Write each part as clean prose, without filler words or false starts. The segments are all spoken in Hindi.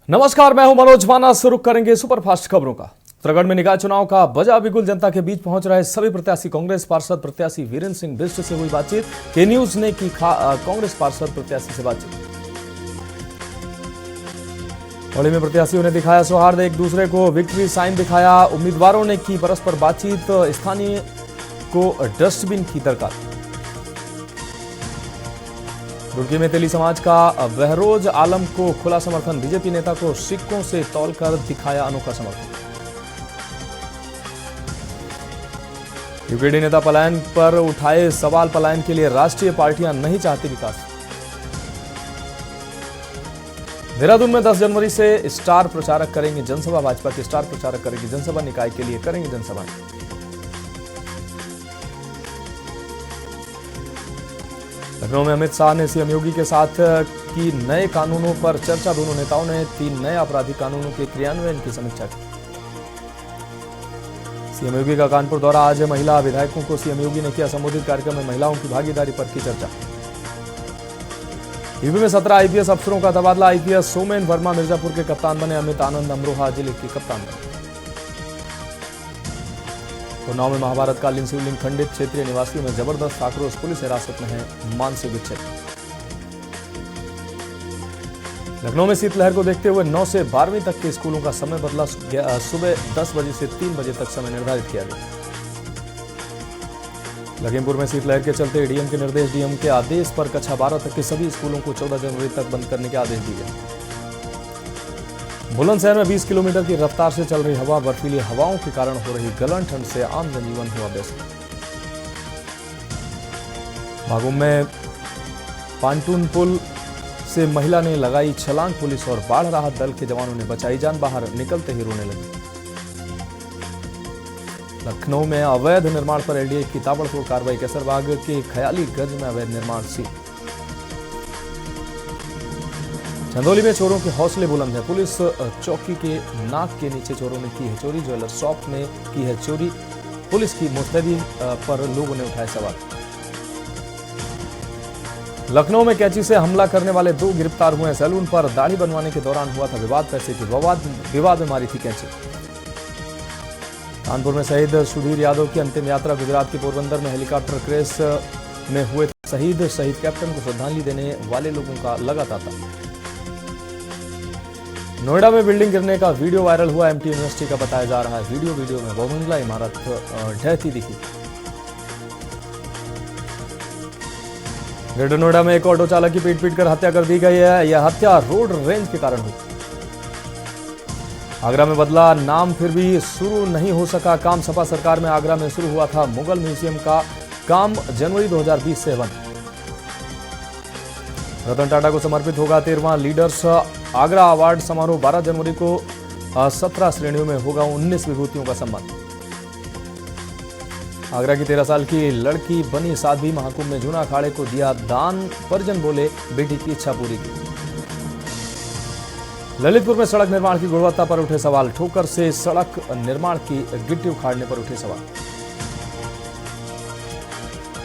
नमस्कार, मैं हूं मनोज मानस। रुक करेंगे सुपरफास्ट खबरों का। उत्तराखंड में निकाय चुनाव का बजा बिगुल जनता के बीच पहुंच रहे सभी प्रत्याशी। कांग्रेस पार्षद प्रत्याशी वीरेंद्र सिंह बिष्ट से हुई बातचीत। के न्यूज ने की कांग्रेस पार्षद प्रत्याशी से बातचीत। होली में प्रत्याशियों ने दिखाया सौहार्द, एक दूसरे को विक्ट्री साइन दिखाया। उम्मीदवारों ने की परस्पर बातचीत। स्थानीय को डस्टबिन की दरकार। रुड़की में तेली समाज का बहरोज आलम को खुला समर्थन। बीजेपी नेता को सिक्कों से तौलकर दिखाया अनोखा समर्थन। यूकेडी नेता पलायन पर उठाए सवाल। पलायन के लिए राष्ट्रीय पार्टियां नहीं चाहती विकास। देहरादून में 10 जनवरी से स्टार प्रचारक करेंगे जनसभा। भाजपा के स्टार प्रचारक करेंगे जनसभा। निकाय के लिए करेंगे जनसभाएं। लखनऊ में अमित शाह ने सीएम योगी के साथ की नए कानूनों पर चर्चा। दोनों नेताओं ने 3 नए आपराधिक कानूनों के क्रियान्वयन की समीक्षा की। सीएम योगी का कानपुर दौरा। आज महिला विधायकों को सीएम योगी ने किया संबोधित। कार्यक्रम में महिलाओं की भागीदारी पर की चर्चा। यूपी में 17 आईपीएस अफसरों का तबादला। आईपीएस सोमेन वर्मा मिर्जापुर के कप्तान बने। अमित आनंद अमरोहा जिले के कप्तान बने। उन्नाव में महाभारत कालीन शिवलिंग खंडित। क्षेत्रीय निवासियों में जबरदस्त आक्रोश। पुलिस हिरासत में है मानसिक विच्छेद। लखनऊ में शीतलहर को देखते हुए 9 से 12वीं तक के स्कूलों का समय बदला। सुबह 10 बजे से 3 बजे तक समय निर्धारित किया गया। लखीमपुर में शीतलहर के चलते डीएम के निर्देश। डीएम के आदेश पर कक्षा 12 तक के सभी स्कूलों को 14 जनवरी तक बंद करने के आदेश दिए गए। बुलंदशहर में 20 किलोमीटर की रफ्तार से चल रही हवा। बर्फीली हवाओं के कारण हो रही गलन ठंड से आम जनजीवन हुआ व्यस्त। भागुम में पांटून पुल से महिला ने लगाई छलांग। पुलिस और बाढ़ राहत दल के जवानों ने बचाई जान। बाहर निकलते ही रोने लगे। लखनऊ में अवैध निर्माण पर एलडीए की ताबड़तोड़ कार्रवाई। कैसरबाग के खयाली गंज में अवैध निर्माण सील। चंदौली में चोरों के हौसले बुलंद है। पुलिस चौकी के नाक के नीचे चोरों ने की है चोरी। ज्वेलर शॉप में की है चोरी। पुलिस की मुस्तैदी पर लोगों ने उठाए सवाल। लखनऊ में कैंची से हमला करने वाले 2 गिरफ्तार हुए हैं। सैलून पर दाढ़ी बनवाने के दौरान हुआ था विवाद। पैसे के विवाद में मारी थी कैंची। कानपुर में शहीद सुधीर यादव की अंतिम यात्रा। गुजरात के पोरबंदर में हेलीकॉप्टर क्रैश में हुए शहीद कैप्टन को श्रद्धांजलि देने वाले लोगों का लगा तांता। नोएडा में बिल्डिंग गिरने का वीडियो वायरल हुआ। एमटी यूनिवर्सिटी का बताया जा रहा है वीडियो में बहुमंजिला इमारत ढहती दिखी। ग्रेटर नोएडा में एक ऑटो चालक की पीट कर हत्या कर दी गई है। यह हत्या रोड रेंज के कारण हुई। आगरा में बदला नाम फिर भी शुरू नहीं हो सका काम। सपा सरकार में आगरा में शुरू हुआ था मुगल म्यूजियम का काम। जनवरी 2020 से बंद। रतन टाटा को समर्पित होगा 13वां लीडर्स आगरा अवार्ड समारोह। 12 जनवरी को 17 श्रेणियों में होगा 19 विभूतियों का सम्मान। आगरा की 13 साल की लड़की बनी साध्वी। महाकुंभ में जूना अखाड़े को दिया दान। परिजन बोले बेटी की इच्छा पूरी की। ललितपुर में सड़क निर्माण की गुणवत्ता पर उठे सवाल। ठोकर से सड़क निर्माण की गिट्टी उखाड़ने पर उठे सवाल।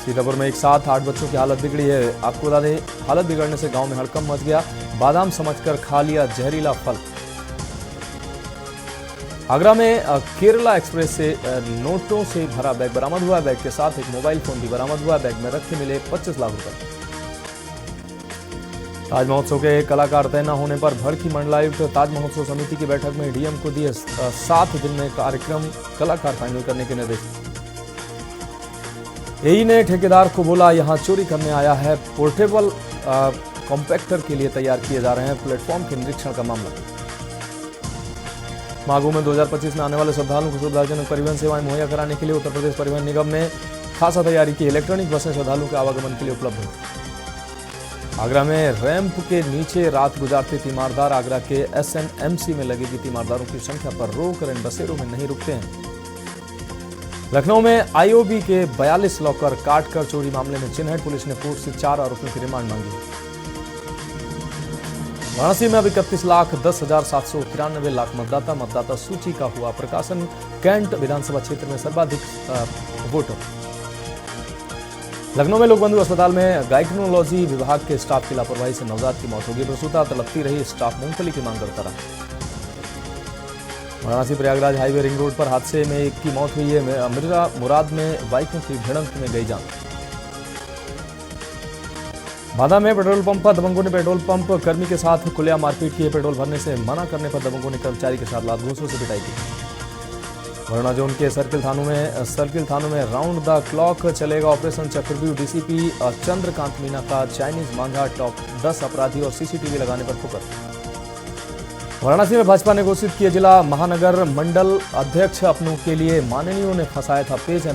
सीतापुर में एक साथ 8 बच्चों की हालत बिगड़ी है। आपको बता दें हालत बिगड़ने से गांव में हड़कंप मच गया। बादाम समझकर खा लिया जहरीला फल। आगरा में केरला एक्सप्रेस से नोटों से भरा बैग बरामद हुआ। बैग के साथ एक मोबाइल फोन भी बरामद हुआ। बैग में रखे मिले 25 लाख रुपए। ताज महोत्सव के कलाकार तय न होने पर भड़की मंडलायुक्त। ताज महोत्सव समिति की बैठक में डीएम को दिए 7 दिन में कार्यक्रम कलाकार फाइनल करने के निर्देश। एई ने ठेकेदार को बोला यहां चोरी करने आया है। पोर्टेबल कॉम्पैक्टर के लिए तैयार किए जा रहे हैं प्लेटफॉर्म के निरीक्षण का मामला। मागो में 2025 में आने वाले श्रद्धालुओं को सुविधाजनक परिवहन सेवाएं मुहैया कराने के लिए उत्तर प्रदेश परिवहन निगम ने खासा तैयारी की। इलेक्ट्रॉनिक बसें श्रद्धालुओं के आवागमन के लिए उपलब्ध होंगी। आगरा में रैंप के नीचे रात गुजारते तीमारदार। आगरा के एसएनएमसी में लगेगी तीमारदारों की संख्या पर रोक। इन बसेरों में नहीं रुकते हैं। लखनऊ में आईओबी के 42 लॉकर काटकर चोरी मामले में चिन्हित। पुलिस ने कोर्ट से 4 आरोपियों की रिमांड मांगी। वाराणसी में अब 31,10,793 लाख मतदाता सूची का हुआ प्रकाशन। कैंट विधानसभा क्षेत्र में सर्वाधिक वोटर। लखनऊ में लोकबंधु अस्पताल में गायकोनोलॉजी विभाग के स्टाफ की लापरवाही से नवजात की मौत हो गई। प्रसूता तड़पती रही, स्टाफ मूंगफली की मांग करता रहा। Varanasi Prayagraj highway ring road पर हादसे में एक की मौत हुई है। मिर्जा मुराद में बाइकों की भिड़ंत में गई जान। बांदा में पेट्रोल पंप पर दबंगों ने पेट्रोल पंप कर्मी के साथ खुलेआम मारपीट की। पेट्रोल भरने से मना करने पर दबंगों ने कर्मचारी के साथ लात घूंसों से पिटाई की। वरुणा जोन के सर्किल थानों में राउंड द क्लॉक चलेगा ऑपरेशन चक्रव्यूह। डीसीपी चंद्रकांत मीना का चाइनीज मांझा टॉप 10 अपराधी और सीसीटीवी लगाने पर फोकस। वाराणसी में भाजपा ने घोषित किया जिला महानगर मंडल अध्यक्ष। अपनों के लिए माननीयों ने फंसाया था पेज।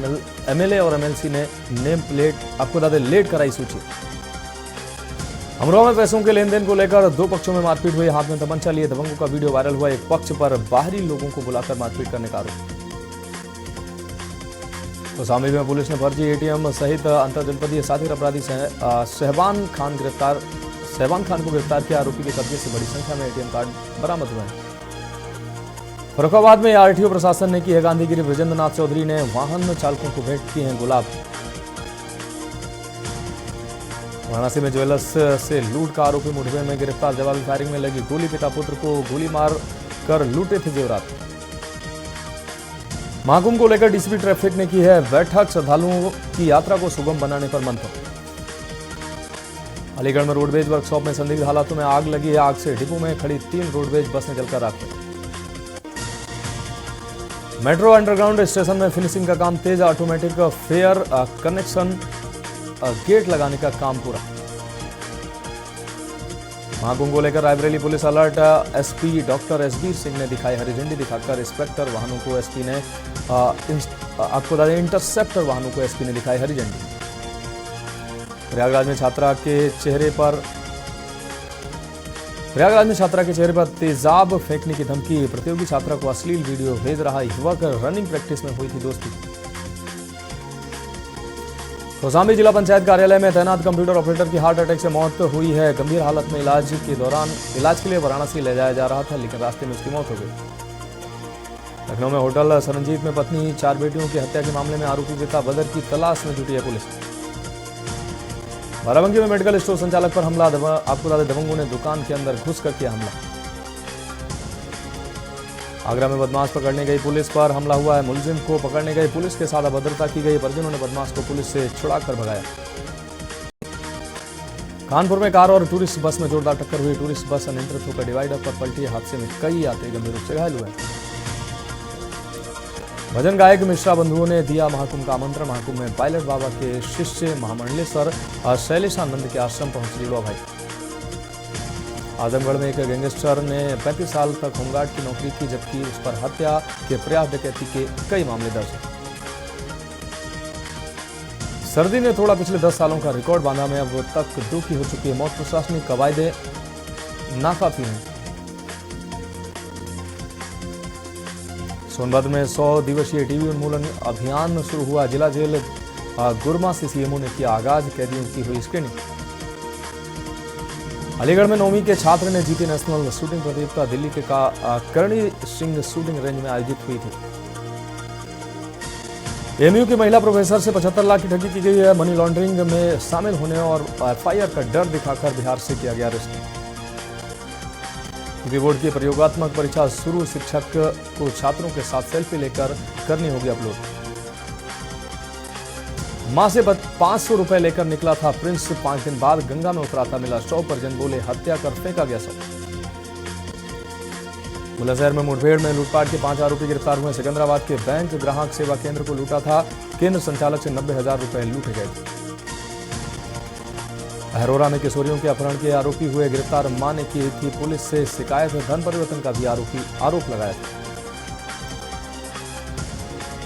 एमएलए और एमएलसी ने नेम प्लेट आपको दादे लेट कराई सूची। अमरोहा में पैसों के लेन देन को लेकर दो पक्षों में मारपीट हुई। हाथ में तमंचा लिए दबंगों का वीडियो वायरल हुआ। एक पक्ष पर बाहरी लोगों को बुलाकर मारपीट करने का आरोप। कौशाम्बी में पुलिस ने फर्जी एटीएम सहित अंतरजनपदीय साथी अपराधी शहबान खान को गिरफ्तार किया। आरोपी के कब्जे से बड़ी संख्या में एटीएम कार्ड बरामद हुए हैं। फर्रुखाबाद में आरटीओ प्रशासन ने की है गांधीगिरी। ब्रजेंद्र नाथ चौधरी ने वाहन चालकों को भेंट किए हैं गुलाब। वाराणसी में ज्वेलर्स से लूट का आरोपी मुठभेड़ में गिरफ्तार। जवाबी फायरिंग में लगी गोली, पिता पुत्र को गोली मार कर लूटे थे जेवरात। महाकुंभ को लेकर डीसीपी ट्रैफिक ने की है बैठक। श्रद्धालुओं की यात्रा को सुगम बनाने पर मंथन। अलीगढ़ में रोडवेज वर्कशॉप में संदिग्ध हालातों में आग लगी है। आग से डिपो में खड़ी 3 रोडवेज बसें जलकर राख गई। मेट्रो अंडरग्राउंड स्टेशन में फिनिशिंग का काम तेज। ऑटोमेटिक फेयर कनेक्शन गेट लगाने का काम पूरा। महाकुंभ को लेकर Raebareli police alert. SP doctor एसबीर सिंह ने दिखाई हरी झंडी दिखाकर इंस्पेक्टर वाहनों को एसपी ने आपको बता दें इंटरसेप्टर वाहनों को एसपी ने दिखाई हरी झंडी। प्रयागराज में छात्रा के चेहरे पर तेजाब फेंकने की धमकी। प्रतियोगी छात्रा को अश्लील वीडियो भेज रहा युवक। रनिंग प्रैक्टिस में हुई थी दोस्ती। कौशाम्बी जिला पंचायत कार्यालय में तैनात कंप्यूटर ऑपरेटर की हार्ट अटैक से मौत हुई है। गंभीर हालत में इलाज के लिए वाराणसी ले जाया जा रहा था, लेकिन रास्ते में उसकी मौत हो गई। लखनऊ में होटल सरंजीत में पत्नी 4 बेटियों की हत्या के मामले में आरोपी पिता बदर की तलाश में जुटी है पुलिस। बाराबंकी में मेडिकल स्टोर संचालक पर हमला। आपको बता दें दबंगों ने दुकान के अंदर घुसकर किया हमला। आगरा में बदमाश पकड़ने गई पुलिस पर हमला हुआ है। मुलजिम को पकड़ने गई पुलिस के साथ अभद्रता की गई। परिजनों ने बदमाश को पुलिस से छुड़ाकर भगाया। कानपुर में कार और टूरिस्ट बस में जोरदार टक्कर हुई। टूरिस्ट बस अनियंत्रित होकर डिवाइडर पर पलटी। हादसे में कई यात्री गंभीर रूप से घायल हुए। भजन गायक मिश्रा बंधुओं ने दिया महाकुंभ का आमंत्रण। महाकुंभ में पायलट बाबा के शिष्य महामंडलेश्वर शैलेशानंद के आश्रम पहुंचे जुड़वा भाई। आजमगढ़ में एक गैंगस्टर ने 35 साल तक होमगार्ड की नौकरी की, जबकि उस पर हत्या के प्रयास डकैती के कई मामले दर्ज हैं। सर्दी ने तोड़ा पिछले 10 सालों का रिकॉर्ड। बांदा में अब तक 2 की हो चुकी है मौत। प्रशासनिक कवायदे नाकाफी हैं। सोनभद्र में 100 दिवसीय टीबी उन्मूलन अभियान शुरू हुआ। जिला जेल गुरमा से सीएमओ ने किया आगाज। कैदियों की हुई स्क्रीनिंग। अलीगढ़ में 9वीं के छात्र ने जीती नेशनल शूटिंग प्रतियोगिता। दिल्ली के करणी सिंह शूटिंग रेंज में आयोजित हुई थी। एमयू की महिला प्रोफेसर से 75 लाख की ठगी की गई है। मनी लॉन्ड्रिंग में शामिल होने और एफआईआर का डर दिखाकर बिहार से किया गया अरेस्ट। यूपी बोर्ड की प्रयोगात्मक परीक्षा शुरू। शिक्षक को छात्रों के साथ सेल्फी लेकर करनी होगी अपलोड। मां से 500 रुपए लेकर निकला था प्रिंस। 5 दिन बाद गंगा में उतरा था, मिला शव। परिजन बोले हत्या कर फेंका गया शव। बुलंदशहर में मुठभेड़ में लूटपाट के 5 आरोपी गिरफ्तार हुए। सिकंदराबाद के बैंक ग्राहक सेवा केंद्र को लूटा था। केंद्र संचालक से 90,000 रुपए लूटे गए थे। अहरोरा में किशोरियों के अपहरण के आरोपी हुए गिरफ्तार। मां ने की थी पुलिस से शिकायत। धन परिवर्तन का भी आरोप लगाया था।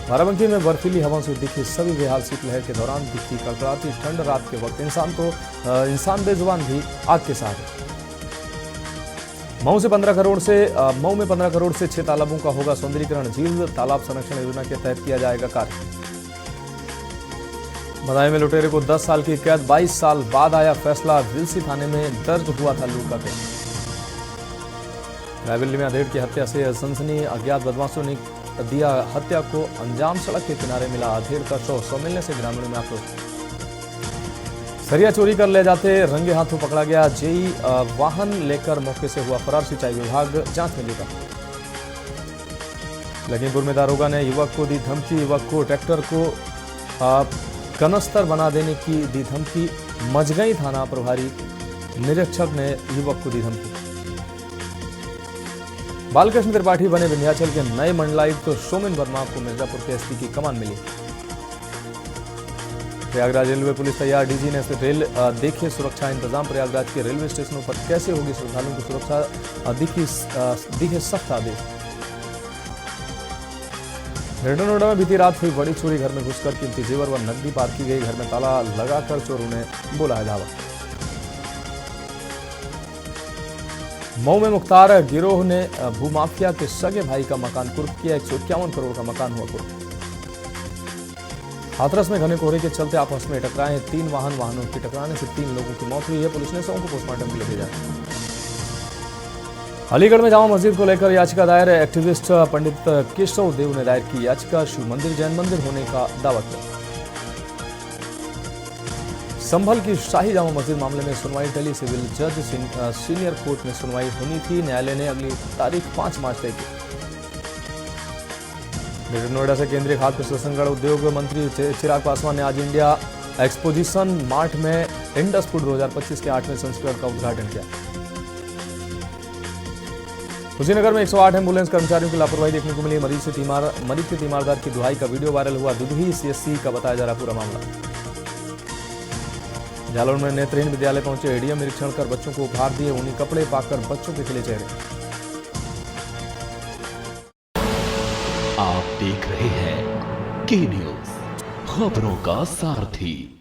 बाराबंकी में बर्फीली हवाओं से दिखी सभी बेहाल। शीतलहर के दौरान दिखी कड़कड़ाती ठंड। रात के वक्त इंसान बेजुबान भी आग के सहारे। मऊ में 15 करोड़ से 6 तालाबों का होगा सौंदर्यीकरण। झील तालाब संरक्षण योजना के तहत किया जाएगा कार्य। बदायूं में लुटेरे को 10 साल की कैद। 22 साल बाद आया फैसला। विलसी थाने में दर्ज हुआ था लूट का केस। रायबरेली में अधेड़ की हत्या से सनसनी। अज्ञात बदमाशों ने दिया हत्या को अंजाम। सड़क के किनारे मिला अधेड़ का शव। मिलने से ग्रामीणों में आक्रोश। सरिया चोरी कर ले जाते रंगे हाथों पकड़ा गया जेई, वाहन लेकर मौके से हुआ फरार, सिंचाई विभाग जांच में जुटा। लखीमपुर में दारोगा ने युवक को दी धमकी, युवक को ट्रैक्टर को कनस्तर बना देने की दी धमकी, मजगई थाना प्रभारी निरीक्षक ने युवक को दी धमकी। बालकृष्ण त्रिपाठी बने विंध्याचल के नए मंडलायुक्त, तो सोमेन वर्मा को मिर्जापुर के एसपी की कमान मिली। प्रयागराज रेलवे पुलिस तैयार, डीजी ने रेल देखे सुरक्षा इंतजाम, प्रयागराज के रेलवे स्टेशनों पर कैसे होगी श्रद्धालुओं की सुरक्षा, दिखे सख्त आदेश। ग्रेटर नोएडा में बीती रात हुई बड़ी चोरी, घर में घुसकर कीमती जेवर व नकदी पार की गई, घर में ताला लगाकर चोरों ने बोला है धावा। मऊ में मुख्तार गिरोह ने भूमाफिया के सगे भाई का मकान कुर्क किया, 151 करोड़ का मकान हुआ कुर्क। हाथरस में घने कोहरे के चलते आपस में टकराए 3 वाहनों की टकराने से 3 लोगों की मौत हुई है, पुलिस ने 100 को पोस्टमार्टम के लिए भेजा। अलीगढ़ में जामा मस्जिद को लेकर याचिका दायर, एक्टिविस्ट पंडित केशव देव ने दायर की याचिका, शिव मंदिर जैन मंदिर होने का दावा किया। संभल की शाही जामा मस्जिद मामले में सुनवाई टली, सिविल जज सीनियर कोर्ट में सुनवाई होनी थी, न्यायालय ने अगली तारीख 5 मार्च तय की। ग्रेटर नोएडा से केंद्रीय खाद्य प्रसंस्करण उद्योग मंत्री चिराग पासवान ने आज इंडिया एक्सपोजिशन मार्ट में इंडस फूड 2025 के 8वें संस्करण का उद्घाटन किया। कुशीनगर में 108 एम्बुलेंस कर्मचारियों की लापरवाही देखने को मिली, मरीज के तीमारदार की दुहाई का वीडियो वायरल हुआ, दुधही सीएससी का बताया जा रहा पूरा मामला। जालौर में नेत्रहीन विद्यालय पहुंचे एडीएम, निरीक्षण कर बच्चों को उपहार दिए, ऊनी कपड़े पाकर बच्चों के खिले चेहरे। आप देख रहे हैं के न्यूज, खबरों का सारथी।